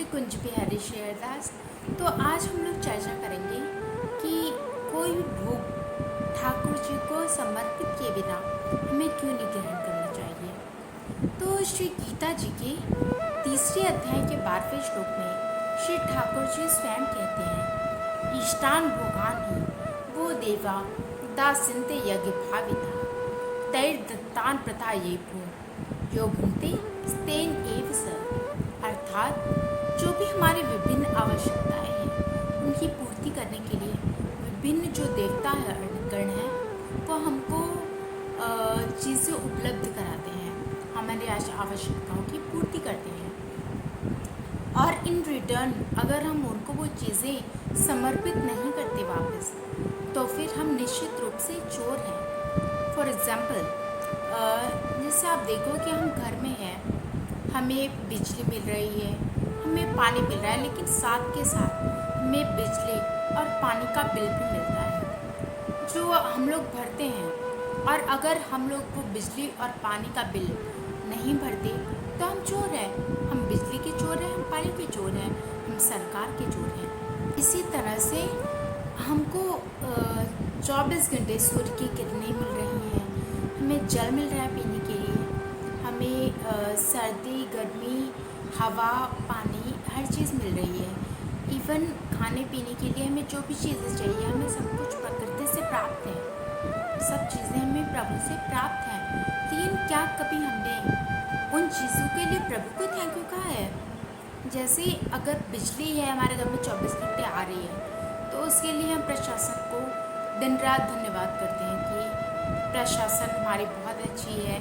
श्री कुंज बिहारी शेरदास। तो आज हम लोग चर्चा करेंगे कि कोई भी भोग ठाकुर जी को समर्पित किए बिना हमें क्यों नहीं ग्रहण करना चाहिए। तो श्री गीता जी के तीसरे अध्याय के 12वें श्लोक में श्री ठाकुर जी स्वयं कहते हैं, इष्टान भोगान ही वो देवा दासिन्ते यज्ञ भाविता तैर्दत्तान प्रथा ये भो यो भुंक्ते स्तेन एव स। अर्थात जो भी हमारी विभिन्न आवश्यकताएं हैं उनकी पूर्ति करने के लिए विभिन्न जो देवता है गण हैं वो हमको चीज़ें उपलब्ध कराते हैं, हमारी आवश्यकताओं की पूर्ति करते हैं और इन रिटर्न अगर हम उनको वो चीज़ें समर्पित नहीं करते वापस तो फिर हम निश्चित रूप से चोर हैं। फॉर एग्ज़ाम्पल जैसे आप देखो कि हम घर में हैं, हमें बिजली मिल रही है, हमें पानी मिल रहा है, लेकिन साथ के साथ हमें बिजली और पानी का बिल भी मिलता है जो हम लोग भरते हैं। और अगर हम लोग वो बिजली और पानी का बिल नहीं भरते तो हम चोर हैं। हम बिजली के चोर हैं, हम पानी के चोर हैं, हम सरकार के चोर हैं। इसी तरह से हमको 24 घंटे सूर्य की किरणें मिल रही हैं, हमें जल मिल रहा है पीने के लिए, हमें सर्दी गर्मी हवा पानी हर चीज़ मिल रही है। इवन खाने पीने के लिए हमें जो भी चीज़ें चाहिए हमें सब कुछ प्रकृति से प्राप्त है, सब चीज़ें हमें प्रभु से प्राप्त हैं। लेकिन क्या कभी हमने उन चीज़ों के लिए प्रभु को थैंक यू कहा है? जैसे अगर बिजली है हमारे घर में 24 घंटे आ रही है तो उसके लिए हम प्रशासन को दिन रात धन्यवाद करते हैं कि प्रशासन हमारी बहुत अच्छी है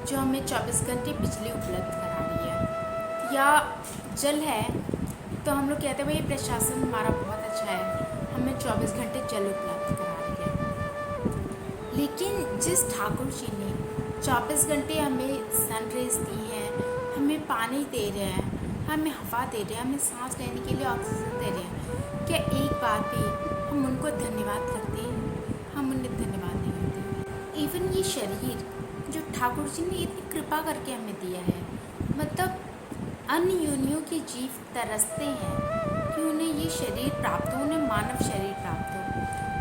जो हमें 24 घंटे बिजली उपलब्ध करा रही है। या जल है तो हम लोग कहते हैं भाई प्रशासन हमारा बहुत अच्छा है, हमें 24 घंटे जल उपलब्ध करा रही है। लेकिन जिस ठाकुर जी ने 24 घंटे हमें सनरेज दी हैं, हमें पानी दे रहे हैं, हमें हवा दे रहे हैं, हमें सांस लेने के लिए ऑक्सीजन दे रहे हैं, क्या एक बार भी हम उनको धन्यवाद करते हैं? हम उन्हें धन्यवाद नहीं करते। इवन ये शरीर जो ठाकुर जी ने इतनी कृपा करके हमें दिया है, मतलब अन्य योनियों के जीव तरसते हैं कि उन्हें ये शरीर प्राप्त हो, उन्हें मानव शरीर प्राप्त हो,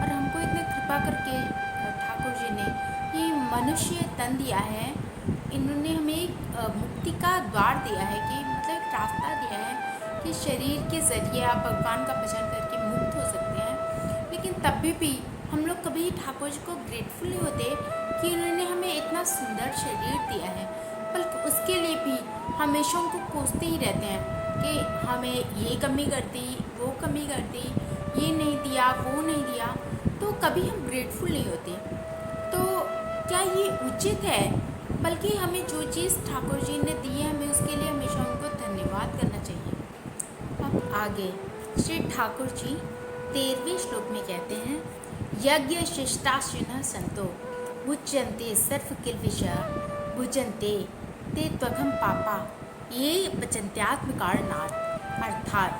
और हमको इतने कृपा करके ठाकुर जी ने ये मनुष्य तन दिया है। इन्होंने हमें एक मुक्ति का द्वार दिया है कि मतलब एक रास्ता दिया है कि शरीर के ज़रिए आप भगवान का भजन करके मुक्त हो सकते हैं। लेकिन तभी भी हम लोग कभी ठाकुर जी को ग्रेटफुल नहीं होते कि उन्होंने हमें इतना सुंदर शरीर दिया है, बल्कि उसके लिए भी हमेशा उनको कोसते ही रहते हैं कि हमें ये कमी कर दी, वो कमी कर दी, ये नहीं दिया, वो नहीं दिया। तो कभी हम ग्रेटफुल नहीं होते। तो क्या ये उचित है? बल्कि हमें जो चीज़ ठाकुर जी ने दी है हमें उसके लिए हमेशा उनको धन्यवाद करना चाहिए। अब आगे श्री ठाकुर जी 13वें श्लोक में कहते हैं, यज्ञ शिष्टाशिनः संतो भुज्यन्ते सर्व किल्बिषः भुजन्ते ते त्वघं पापा ये पचन्त्यात्मकारणात्। अर्थात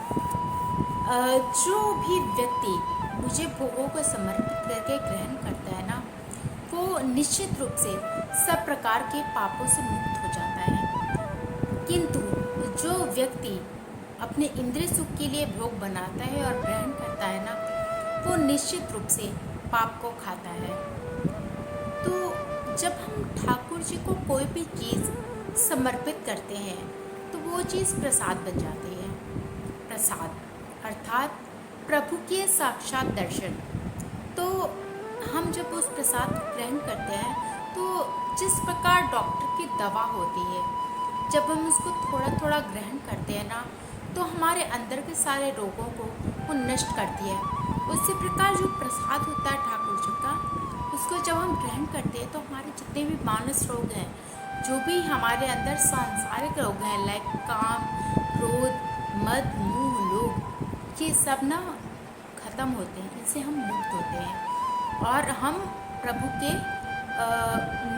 जो भी व्यक्ति मुझे भोगों को समर्पित करके ग्रहण करता है ना, वो निश्चित रूप से सब प्रकार के पापों से मुक्त हो जाता है। किंतु जो व्यक्ति अपने इंद्रिय सुख के लिए भोग बनाता है और ग्रहण करता है ना, वो निश्चित रूप से पाप को खाता है। तो जब हम ठाकुर जी को कोई भी चीज़ समर्पित करते हैं तो वो चीज़ प्रसाद बन जाती है। प्रसाद अर्थात प्रभु के साक्षात दर्शन। तो हम जब उस प्रसाद को ग्रहण करते हैं तो जिस प्रकार डॉक्टर की दवा होती है, जब हम उसको थोड़ा थोड़ा ग्रहण करते हैं ना तो हमारे अंदर के सारे रोगों को वो नष्ट करती है। उसी प्रकार जो प्रसाद होता है ठाकुर जी का, उसको जब हम ग्रहण करते हैं तो हमारे जितने भी मानस रोग हैं, जो भी हमारे अंदर सांसारिक रोग हैं लाइक काम क्रोध मद मोह लोभ, ये सब ना ख़त्म होते हैं, इनसे हम मुक्त होते हैं और हम प्रभु के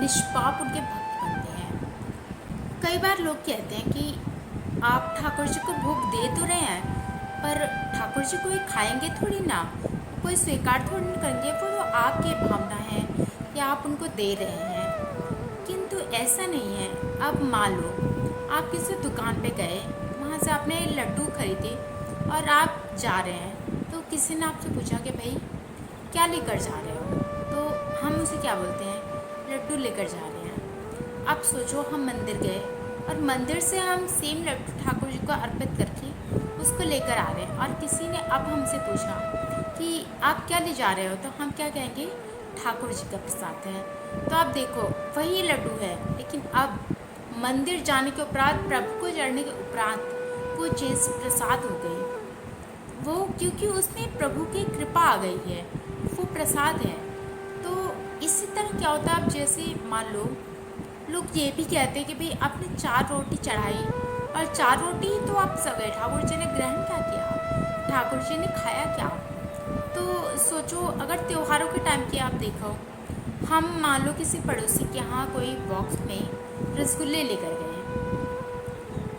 निष्पाप उनके भक्त बनते हैं। कई बार लोग कहते हैं कि आप ठाकुर जी को भोग दे तो रहे हैं पर ठाकुर जी कोई खाएंगे थोड़ी ना, कोई स्वीकार थोड़ी ना करेंगे, वो तो आपकी भावना है कि आप उनको दे रहे हैं। किंतु ऐसा नहीं है। अब मान लो आप किसी दुकान पे गए, वहाँ वहाँ से आपने लड्डू खरीदे और आप जा रहे हैं, तो किसी ने आपसे पूछा कि भाई क्या लेकर जा रहे हो, तो हम उसे क्या बोलते हैं, लड्डू लेकर जा रहे हैं। अब सोचो हम मंदिर गए और मंदिर से हम सेम लड्डू ठाकुर जी को अर्पित करके उसको लेकर आ रहे हैं, और किसी ने अब हमसे पूछा कि आप क्या ले जा रहे हो, तो हम क्या कहेंगे, ठाकुर जी का प्रसाद है। तो आप देखो वही लड्डू है, लेकिन अब मंदिर जाने के उपरांत, प्रभु को चढ़ने के उपरांत वो चीज़ प्रसाद हो गई, वो क्योंकि उसमें प्रभु की कृपा आ गई है, वो प्रसाद है। तो इसी तरह क्या होता है, अब जैसे मान लो लोग ये भी कहते हैं कि भाई आपने 4 रोटी चढ़ाई और 4 रोटी ही तो आप सगे, ठाकुर जी ने ग्रहण क्या किया, ठाकुर जी ने खाया क्या। तो सोचो अगर त्योहारों के टाइम की आप देखो, हम मान लो किसी पड़ोसी के यहाँ कोई बॉक्स में रसगुल्ले लेकर गए,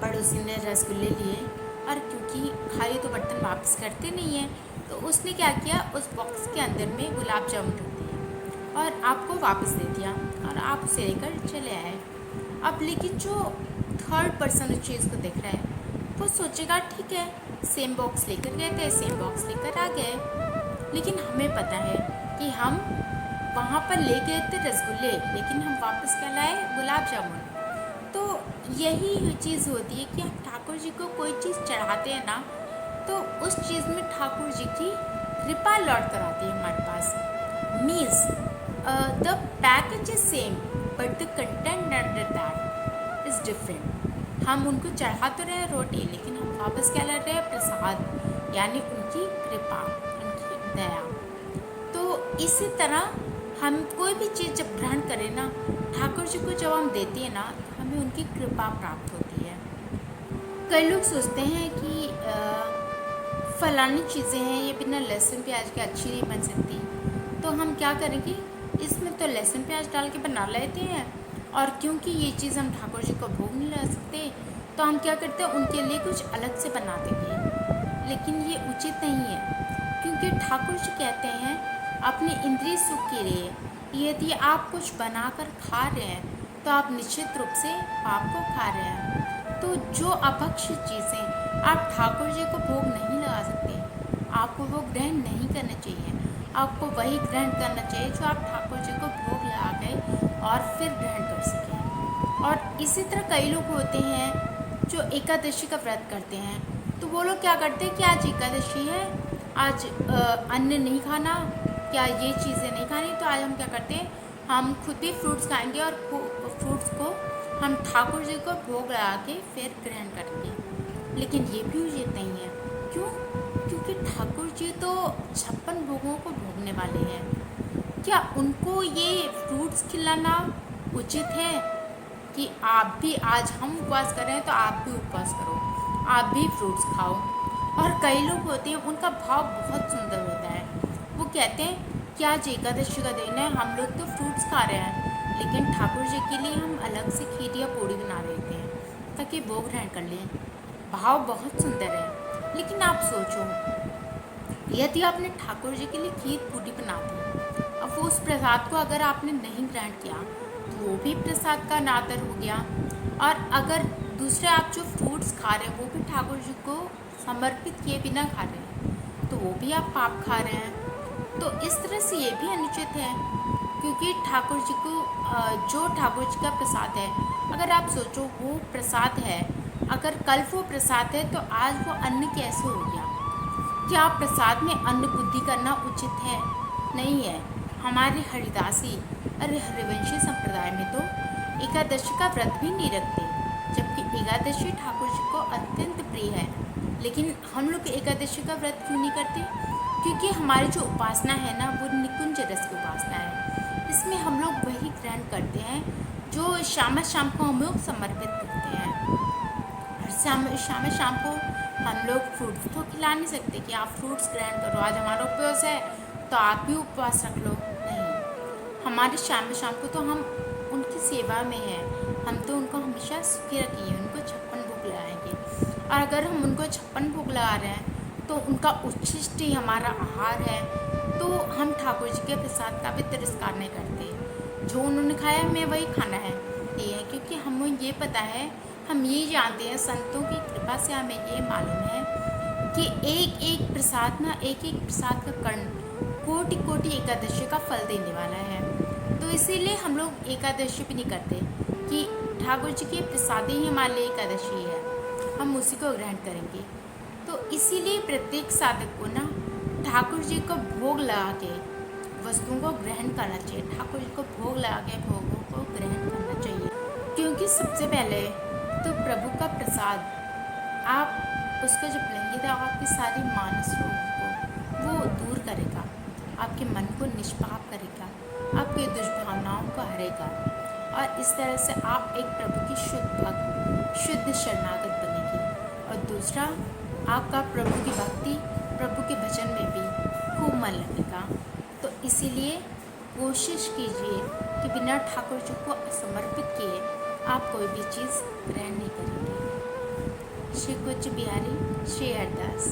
पड़ोसी ने रसगुल्ले लिए और क्योंकि खाली तो बर्तन वापस करते नहीं हैं, तो उसने क्या किया, उस बॉक्स के अंदर में गुलाब जामुन रख दिए और आपको वापस दे दिया और आप उसे लेकर चले आए। अब लेकिन जो थर्ड पर्सन उस चीज़ को देख रहा है वो सोचेगा ठीक है, सेम बॉक्स लेकर गए थे, सेम बॉक्स लेकर आ गए, लेकिन हमें पता है कि हम वहाँ पर ले गए थे रसगुल्ले, लेकिन हम वापस क्या लाए, गुलाब जामुन। तो यही चीज़ होती है कि हम ठाकुर जी को कोई चीज़ चढ़ाते हैं ना, तो उस चीज़ में ठाकुर जी की कृपा लौट कर आती है हमारे पास। Means the package is same but the content under that is different. हम उनको चढ़ा तो रहे रोटी, लेकिन हम वापस क्या ला रहे हैं, प्रसाद, यानी उनकी कृपा, उनकी दया। तो इसी तरह हम कोई भी चीज़ जब ग्रहण करें ना, ठाकुर जी को जब हम देते हैं ना, तो हमें उनकी कृपा प्राप्त होती है। कई लोग सोचते हैं कि फलानी चीज़ें हैं ये बिना लहसुन प्याज के अच्छी नहीं बन सकती, तो हम क्या करेंगे, इसमें तो लहसुन प्याज डाल के बना लेते हैं, और क्योंकि ये चीज़ हम ठाकुर जी को भोग नहीं लगा सकते, तो हम क्या करते हैं, उनके लिए कुछ अलग से बना देंगे। लेकिन ये उचित नहीं है, क्योंकि ठाकुर जी कहते हैं अपने इंद्रिय सुख के लिए यदि आप कुछ बनाकर खा रहे हैं तो आप निश्चित रूप से पाप को खा रहे हैं। तो जो अभक्षित चीज़ें आप ठाकुर जी को भोग नहीं लगा सकते, आपको वो ग्रहण नहीं करना चाहिए। आपको वही ग्रहण करना चाहिए जो आप ठाकुर जी को भोग लगा गए और फिर ग्रहण कर सकें। और इसी तरह कई लोग होते हैं जो एकादशी का व्रत करते हैं, तो वो लोग क्या करते हैं कि आज एकादशी है, आज अन्न नहीं खाना, क्या ये चीज़ें नहीं खानी, तो आज हम क्या करते हैं, हम खुद भी फ्रूट्स खाएंगे और फ्रूट्स को हम ठाकुर जी को भोग लगा के फिर ग्रहण करेंगे। लेकिन ये भी उचित नहीं है। क्यों? क्योंकि ठाकुर जी तो 56 भोगों को भोगने वाले हैं। क्या उनको ये फ्रूट्स खिलाना उचित है कि आप भी, आज हम उपवास कर रहे हैं तो आप भी उपवास करो, आप भी फ्रूट्स खाओ। और कई लोग होते हैं उनका भाव बहुत सुंदर होता है, वो कहते हैं कि आज एकादशी का दिन है, हम लोग तो फ्रूट्स खा रहे हैं, लेकिन ठाकुर जी के लिए हम अलग से खीर या पूड़ी बना देते हैं ताकि भोग ग्रहण कर लें। भाव बहुत सुंदर है। लेकिन आप सोचो, यदि आपने ठाकुर जी के लिए खीर पूड़ी बना दी, अब वो उस प्रसाद को अगर आपने नहीं ग्रहण किया तो वो भी प्रसाद का अनादर हो गया। और अगर दूसरे आप जो फ्रूट्स खा रहे हैं वो भी ठाकुर जी को समर्पित किए बिना खा रहे हैं, तो वो भी आप पाप खा रहे हैं। तो इस तरह से ये भी अनुचित है, क्योंकि ठाकुर जी को जो ठाकुर जी का प्रसाद है, अगर आप सोचो वो प्रसाद है, अगर कल वो प्रसाद है तो आज वो अन्न कैसे हो गया? क्या प्रसाद में अन्न बुद्धि करना उचित है? नहीं है। हमारे हरिदासी अरे हरिवंशी संप्रदाय में तो एकादशी का व्रत भी नहीं रखते, जबकि एकादशी ठाकुर जी को अत्यंत प्रिय है। लेकिन हम लोग एकादशी का व्रत क्यों नहीं करते? क्योंकि हमारी जो उपासना है ना, वो निकुंज रस की उपासना है। इसमें हम लोग वही ग्रहण करते हैं जो शाम को हम लोग समर्पित करते हैं। और शाम को हम लोग फ्रूट्स तो खिला नहीं सकते कि आप फ्रूट्स ग्रहण करो, आज हमारा उपवास है तो आप भी उपवास रख लो। नहीं, हमारे शाम को तो हम उनकी सेवा में हैं, हम तो उनको हमेशा सुखी रखेंगे, उनको 56 भोग लगाएंगे। और अगर हम उनको 56 भोग लगा रहे हैं तो उनका उच्छिष्ट ही हमारा आहार है, तो हम ठाकुर जी के प्रसाद का भी तिरस्कार नहीं करते। जो उन्होंने खाया हमें वही खाना है, ये है, क्योंकि हमें ये पता है हम ये जानते हैं, संतों की कृपा से हमें ये मालूम है कि एक एक प्रसाद का कर्ण कोटि कोटि एकादशी का फल देने वाला है। तो इसीलिए हम लोग एकादशी भी नहीं करते कि ठाकुर जी की प्रसाद ही हमारे लिए एकादशी है, हम उसी को ग्रहण करेंगे। तो इसीलिए प्रत्येक साधक को ना ठाकुर जी को भोग लगा के वस्तुओं को ग्रहण करना चाहिए, ठाकुर जी को भोग लगा के भोगों को ग्रहण करना चाहिए। क्योंकि सबसे पहले तो प्रभु का प्रसाद आप उसको जब लेंगे तो आपकी सारी मानस रोगों को वो दूर करेगा, आपके मन को निष्पाप करेगा, आपकी दुष्भावनाओं को हरेगा, और इस तरह से आप एक प्रभु की शुद्ध भक्त, शुद्ध शरणागत बनेगी। और दूसरा, आपका प्रभु की भक्ति, प्रभु के भजन में भी खूब मन लगेगा। तो इसीलिए कोशिश कीजिए कि बिना ठाकुर जी को समर्पित किए आप कोई भी चीज़ ग्रहण नहीं करेंगे। श्री कुछ बिहारी श्री अरदास।